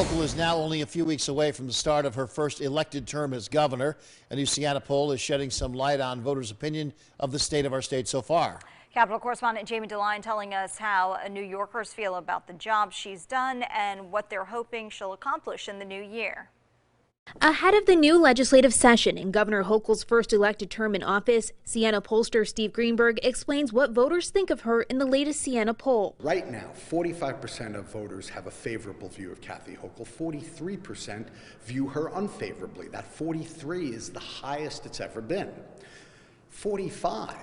Hochul is now only a few weeks away from the start of her first elected term as governor. A new Siena poll is shedding some light on voters' opinion of the state of our state so far. Capitol correspondent Jamie DeLine telling us how New Yorkers feel about the job she's done and what they're hoping she'll accomplish in the new year. Ahead of the new legislative session in Governor Hochul's first elected term in office, Siena pollster Steve Greenberg explains what voters think of her in the latest Siena poll. Right now, 45% of voters have a favorable view of Kathy Hochul. 43% view her unfavorably. That 43 is the highest it's ever been. 45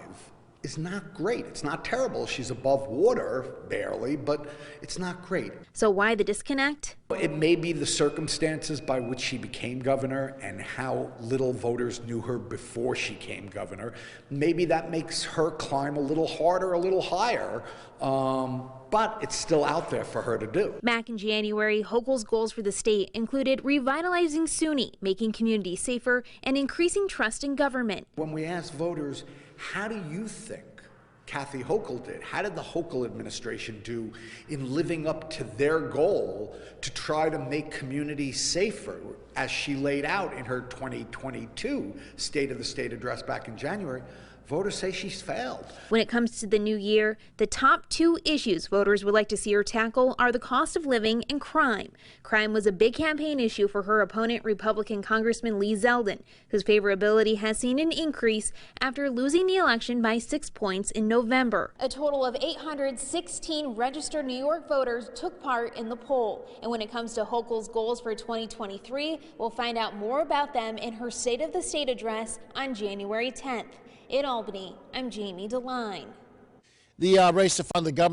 is not great. It's not terrible. She's above water, barely, but it's not great. So why the disconnect? It may be the circumstances by which she became governor and how little voters knew her before she became governor. Maybe that makes her climb a little harder, a little higher, but it's still out there for her to do. Back in January, Hochul's goals for the state included revitalizing SUNY, making communities safer, and increasing trust in government. When we ask voters, how do you think Kathy Hochul did? How did the Hochul administration do in living up to their goal to try to make communities safer, as she laid out in her 2022 State of the State address back in January? Voters say she's failed. When it comes to the new year, the top two issues voters would like to see her tackle are the cost of living and crime. Crime was a big campaign issue for her opponent, Republican Congressman Lee Zeldin, whose favorability has seen an increase after losing the election by 6 points in November. A total of 816 registered New York voters took part in the poll. And when it comes to Hochul's goals for 2023, we'll find out more about them in her State of the State address on January 10th. In Albany, I'm Jamie DeLine. The race to fund the government